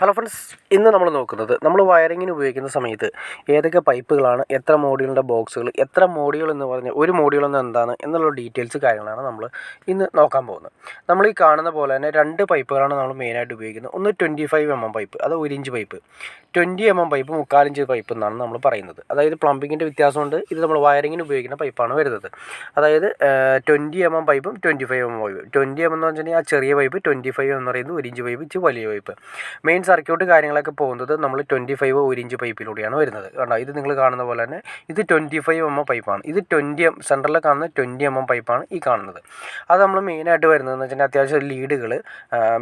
Hello friends, ഇന്ന് നമ്മൾ നോക്കുന്നത് നമ്മൾ വയറിങ്ങിന് ഉപയോഗിക്കുന്ന സമയത്ത് ഏതൊക്കെ പൈപ്പുകളാണ്, എത്ര മോഡ്യൂളിൻ്റെ ബോക്സുകൾ, എത്ര മോഡ്യൂൾ എന്ന് പറഞ്ഞാൽ ഒരു മോഡ്യൂൾ എന്ന് എന്താണ് എന്നുള്ള ഡീറ്റെയിൽസ് കാര്യങ്ങളാണ് നമ്മൾ ഇന്ന് നോക്കാൻ പോകുന്നത്. നമ്മൾ ഈ കാണുന്ന പോലെ തന്നെ രണ്ട് പൈപ്പുകളാണ് നമ്മൾ മെയിനായിട്ട് ഉപയോഗിക്കുന്നത്. ഒന്ന് 25mm പൈപ്പ്, അത് 1 inch pipe. 20mm pipe 3/4 inch pipe എന്നാണ് നമ്മൾ പറയുന്നത്. അതായത് പ്ലംബിങ്ങിൻ്റെ വ്യത്യാസമുണ്ട്. ഇത് നമ്മൾ വയറിങ്ങിന് ഉപയോഗിക്കുന്ന പൈപ്പാണ് വരുന്നത്. അതായത് 20mm പൈപ്പും 25mm പൈപ്പ്. 20mm എന്ന് വെച്ചിട്ടുണ്ടെങ്കിൽ ആ ചെറിയ പൈപ്പ്, 25 എന്ന് പറയുന്നത് 1 ഇഞ്ച് പൈപ്പ്, ഇച്ചിരി വലിയ പൈപ്പ്. മെയിൻ സർക്യൂട്ട് കാര്യങ്ങളൊക്കെ പോകുന്നത് നമ്മൾ 25 1 ഇഞ്ച് പൈപ്പിലൂടെയാണ് വരുന്നത്. കണ്ടോ, ഇത് നിങ്ങൾ കാണുന്ന പോലെ തന്നെ ഇത് 25mm പൈപ്പാണ്. ഇത് 20 സെൻറ്ററിൽ കാണുന്ന 20mm പൈപ്പാണ് ഈ കാണുന്നത്. അത് നമ്മൾ മെയിനായിട്ട് വരുന്നതെന്ന് വെച്ചിട്ടുണ്ടെങ്കിൽ അത്യാവശ്യം ലീഡുകൾ,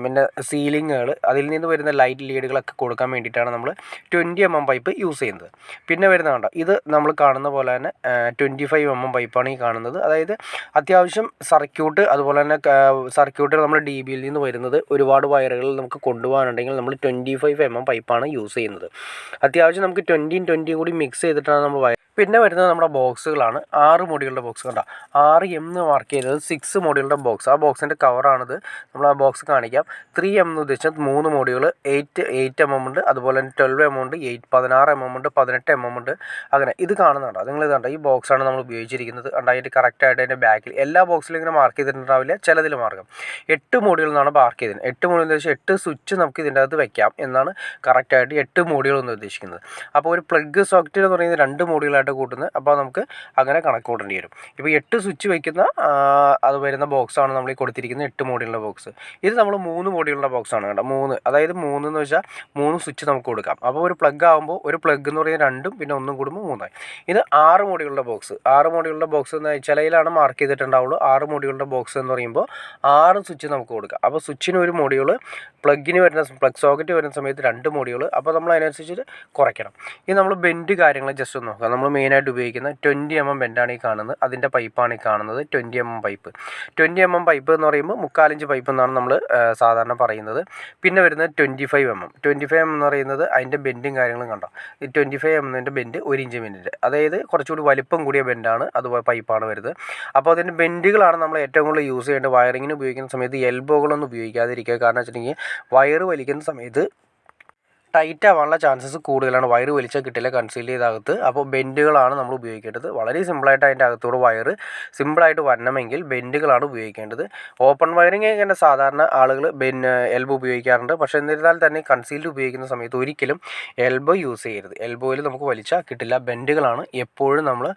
പിന്നെ സീലിങ്ങുകൾ, അതിൽ നിന്ന് വരുന്ന ലൈറ്റ് ലീഡുകളൊക്കെ കൊടുക്കാൻ വേണ്ടിയിട്ടാണ് നമ്മൾ 20mm പൈപ്പ് യൂസ് ചെയ്യുന്നത്. പിന്നെ വരുന്ന കണ്ടോ, ഇത് നമ്മൾ കാണുന്ന പോലെ തന്നെ 25mm പൈപ്പാണ് ഈ കാണുന്നത്. അതായത് അത്യാവശ്യം സർക്യൂട്ട്, അതുപോലെ തന്നെ സർക്യൂട്ട് നമ്മൾ ഡി ബിയിൽ നിന്ന് വരുന്നത് ഒരുപാട് വയറുകൾ നമുക്ക് കൊണ്ടുപോകാനുണ്ടെങ്കിൽ നമ്മൾ 25mm പൈപ്പാണ് യൂസ് ചെയ്യുന്നത്. അത്യാവശ്യം നമുക്ക് 20 20 കൂടി മിക്സ് ചെയ്തിട്ടാണ് നമ്മൾ പിന്നെ വരുന്നത് നമ്മുടെ ബോക്സുകളാണ്. 6 മോഡ്യൂളിൻ്റെ ബോക്സ് കണ്ടോ, 6M എന്ന് മാർക്ക് ചെയ്തത് 6 മോഡ്യൂളിൻ്റെ ബോക്സ്. ആ ബോക്സിൻ്റെ കവറാണിത്. നമ്മൾ ആ ബോക്സ് കാണിക്കാം. 3M എന്ന് ഉദ്ദേശിച്ചത് 3 മോഡ്യൂൾ, 8mm ഉണ്ട്, അതുപോലെ തന്നെ 12mm ഉണ്ട്, 16mm ഉണ്ട്, 18mm ഉണ്ട്. അങ്ങനെ ഇത് കാണുന്നുണ്ടോ, നിങ്ങൾ ഇത് കണ്ടോ, ഈ ബോക്സാണ് നമ്മൾ ഉപയോഗിച്ചിരിക്കുന്നത്. അതിൻ്റെ കറക്റ്റായിട്ട് അതിൻ്റെ ബാക്കിൽ എല്ലാ ബോക്സിലും ഇങ്ങനെ മാർക്ക് ചെയ്തിട്ടുണ്ടാവില്ല, ചിലതിൽ മാർക്കും 8 മോഡ്യൂൾ എന്നാണ് മാർക്ക് ചെയ്തത്. 8 മോഡ്യൂൾ എന്ന് വെച്ചാൽ 8 സ്വിച്ച് നമുക്ക് ഇതിൻ്റെ അകത്ത് വെക്കാം എന്നാണ് കറക്റ്റായിട്ട് 8 മോഡ്യൂൾ എന്ന് ഉദ്ദേശിക്കുന്നത്. അപ്പോൾ ഒരു പ്ലഗ് സോക്കറ്റ് എന്ന് പറയുന്നത് 2 മോഡ്യൂളായിട്ട് കൂട്ടുന്നത്. അപ്പോൾ നമുക്ക് അങ്ങനെ കണക്ക് കൂട്ടേണ്ടി വരും. ഇപ്പോൾ 8 സ്വിച്ച് വയ്ക്കുന്ന അത് വരുന്ന ബോക്സാണ് നമ്മൾ ഈ കൊടുത്തിരിക്കുന്ന 8 മോഡ്യൂളിൻ്റെ ബോക്സ്. ഇത് നമ്മൾ 3 മോഡ്യൂളിൻ്റെ ബോക്സാണ് കേട്ടോ. 3, അതായത് 3 എന്ന് വെച്ചാൽ 3 സ്വിച്ച് നമുക്ക് കൊടുക്കാം. അപ്പോൾ ഒരു പ്ലഗ് ആകുമ്പോൾ, ഒരു പ്ലഗ് എന്ന് പറയുന്നത് 2ഉം പിന്നെ 1 കൂടുമ്പോൾ 3ആയി. ഇത് 6 മോഡ്യൂളിൻ്റെ ബോക്സ്. 6 മോഡ്യൂളിൻ്റെ ബോക്സ് എന്ന് ചിലയിലാണ് മാർക്ക് ചെയ്തിട്ടുണ്ടാവുള്ളൂ. 6 മോഡ്യൂളിൻ്റെ ബോക്സ് എന്ന് പറയുമ്പോൾ 6 സ്വിച്ച് നമുക്ക് കൊടുക്കാം. അപ്പോൾ സ്വിച്ചിന് ഒരു മോഡ്യൂൾ, പ്ലഗിന് വരുന്ന പ്ലഗ് സോക്കറ്റ് വരുന്ന സമയത്ത് 2 മോഡ്യൂൾ. അപ്പോൾ നമ്മൾ അതിനനുസരിച്ച് കുറയ്ക്കണം. ഇത് നമ്മൾ ബെൻഡ് കാര്യങ്ങൾ ജസ്റ്റ് ഒന്ന് നോക്കാം. നമ്മൾ മെയിനായിട്ട് ഉപയോഗിക്കുന്ന 20mm ബെൻഡാണ് ഈ കാണുന്നത്. അതിൻ്റെ പൈപ്പാണ് ഈ കാണുന്നത് 20mm പൈപ്പ്. 20mm പൈപ്പ് എന്ന് പറയുമ്പോൾ 3/4 ഇഞ്ച് പൈപ്പ് എന്നാണ് നമ്മൾ സാധാരണ പറയുന്നത്. പിന്നെ വരുന്നത് 25mm. 25mm എന്ന് പറയുന്നത് അതിൻ്റെ ബെൻഡും കാര്യങ്ങളും കണ്ടോ. ഈ 25mm ബെൻഡ് 1 ഇഞ്ച് ബെൻഡിൻ്റെ, അതായത് കുറച്ചുകൂടി വലിപ്പം കൂടിയ ബെൻഡാണ്, അതുപോലെ പൈപ്പാണ് വരുന്നത്. അപ്പോൾ അതിൻ്റെ ബെൻഡുകളാണ് നമ്മൾ ഏറ്റവും കൂടുതൽ യൂസ് ചെയ്യേണ്ടത്. വയറിങ്ങിന് ഉപയോഗിക്കുന്ന സമയത്ത് എൽബോകളൊന്നും ഉപയോഗിക്കാതിരിക്കുക. കാരണം വെച്ചിട്ടുണ്ടെങ്കിൽ വയറ് വലിക്കുന്ന സമയത്ത് ടൈറ്റ് ആവാനുള്ള ചാൻസസ് കൂടുതലാണ്. വയറ് വലിച്ചാൽ കിട്ടില്ല കൺസീൽ ചെയ്തകത്ത്. അപ്പോൾ ബെൻഡുകളാണ് നമ്മൾ ഉപയോഗിക്കേണ്ടത്. വളരെ സിമ്പിളായിട്ട് അതിൻ്റെ അകത്തൂടെ വയറ് സിമ്പിളായിട്ട് വരണമെങ്കിൽ ബെൻഡുകളാണ് ഉപയോഗിക്കേണ്ടത്. ഓപ്പൺ വയറിങ് തന്നെ സാധാരണ ആളുകൾ എൽബോ ഉപയോഗിക്കാറുണ്ട്. പക്ഷേ എന്നിരുന്നാൽ തന്നെ കൺസീൽഡ് ഉപയോഗിക്കുന്ന സമയത്ത് ഒരിക്കലും എൽബോ യൂസ് ചെയ്യരുത്. എൽബോയിൽ നമുക്ക് വലിച്ചാൽ കിട്ടില്ല. ബെൻഡുകളാണ് എപ്പോഴും നമ്മൾ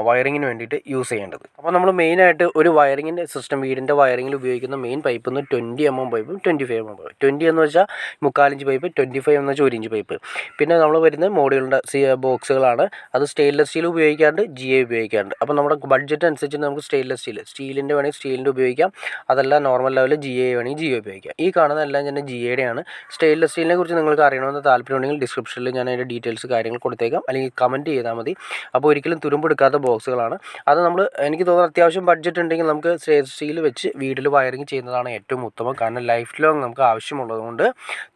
വയറിങ്ങിന് വേണ്ടിയിട്ട് യൂസ് ചെയ്യേണ്ടത്. അപ്പോൾ നമ്മൾ മെയിനായിട്ട് ഒരു വയറിങ്ങിൻ്റെ സിസ്റ്റം, വീടിൻ്റെ വയറിങ്ങിൽ ഉപയോഗിക്കുന്ന മെയിൻ പൈപ്പ് എന്ന് 20mm പൈപ്പും 25mm പൈപ്പ്. 20 എന്ന് വെച്ചാൽ 3/4 ഇഞ്ച് പൈപ്പ്, 25 എന്ന് 1 ഇഞ്ച് പൈപ്പ്. പിന്നെ നമ്മൾ വരുന്ന മോഡ്യൂളിൻ്റെ ബോക്സുകളാണ്. അത് സ്റ്റെയിൻലെസ് സ്റ്റീൽ ഉപയോഗിക്കാണ്ട്, GA ഉപയോഗിക്കാണ്ട്. അപ്പോൾ നമ്മുടെ ബഡ്ജറ്റ് അനുസരിച്ച് നമുക്ക് സ്റ്റീലിൻ്റെ വേണമെങ്കിൽ സ്റ്റീലിൻ്റെ ഉപയോഗിക്കാം. അതല്ല നോർമൽ ലെവലിൽ GA വേണമെങ്കിൽ GA ഉപയോഗിക്കാം. ഈ കാണുന്ന എല്ലാം തന്നെ GAയുടെയാണ്. സ്റ്റെയിൻലെസ് സ്റ്റീലിനെ കുറിച്ച് നിങ്ങൾക്ക് അറിയണമെന്ന് താല്പര്യമുണ്ടെങ്കിൽ ഡിസ്ക്രിപ്ഷനിൽ ഞാൻ അതിൻ്റെ ഡീറ്റെയിൽസ് കാര്യങ്ങൾ കൊടുത്തേക്കാം, അല്ലെങ്കിൽ കമൻറ്റ് ചെയ്താൽ മതി. അപ്പോൾ ഒരിക്കലും തുരുമ്പെടുക്കാത്ത ബോക്സുകളാണ്. അത് നമ്മൾ, എനിക്ക് തോന്നുന്നു അത്യാവശ്യം ബഡ്ജറ്റ് ഉണ്ടെങ്കിൽ നമുക്ക് സ്റ്റീൽ വെച്ച് വീട്ടിൽ വയറിങ് ചെയ്യുന്നതാണ് ഏറ്റവും ഉത്തമം. കാരണം ലൈഫ് ലോങ് നമുക്ക് ആവശ്യമുള്ളതുകൊണ്ട്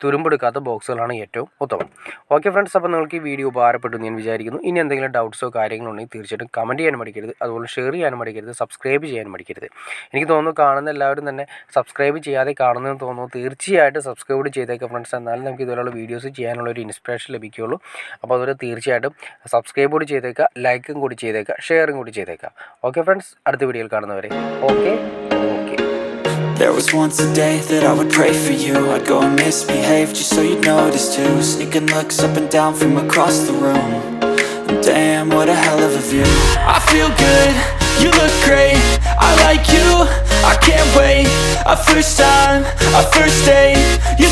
തുരുമ്പെടുക്കാത്ത ബോക്സുകളാണ് ഏറ്റവും ഉത്തമം. ഓക്കെ ഫ്രണ്ട്സ്, അപ്പോൾ നിങ്ങൾക്ക് ഈ വീഡിയോ ഉപകാരപ്പെട്ടു ഞാൻ വിചാരിക്കുന്നു. ഇനി എന്തെങ്കിലും ഡൗട്ട്സോ കാര്യങ്ങളോ ഉണ്ടെങ്കിൽ തീർച്ചയായിട്ടും കമൻറ്റ് ചെയ്യാൻ മടിക്കരുത്. അതുപോലെ ഷെയർ ചെയ്യാനും മടിക്കരുത്. സബ്സ്ക്രൈബ് ചെയ്യാൻ മടിക്കരുത്. എനിക്ക് തോന്നുന്നു കാണുന്ന എല്ലാവരും തന്നെ സബ്സ്ക്രൈബ് ചെയ്യാതെ കാണുന്നതെന്ന് തോന്നുന്നു. തീർച്ചയായിട്ടും സബ്സ്ക്രൈബ് ചെയ്തേക്കാം ഫ്രണ്ട്സ്. എന്നാലും നമുക്ക് ഇതുപോലുള്ള വീഡിയോസ് ചെയ്യാനുള്ള ഒരു ഇൻസ്പിറേഷൻ ലഭിക്കുകയുള്ളൂ. അപ്പോൾ അതുപോലെ തീർച്ചയായിട്ടും സബ്സ്ക്രൈബ് കൂടി ചെയ്തേക്കുക, ലൈക്കും കൂടി ചെയ്തേക്കുക, ഷെയറും കൂടി ചെയ്തേക്കുക. ഓക്കെ ഫ്രണ്ട്സ്, അടുത്ത വീഡിയോയിൽ കാണുന്നവരെ okay. There was once a day that I would pray for you. I'd go and misbehave just so you'd notice too. Sneaking looks up and down from across the room. And damn, what a hell of a view. I feel good, you look great, I like you, I can't wait. A first time, a first date, you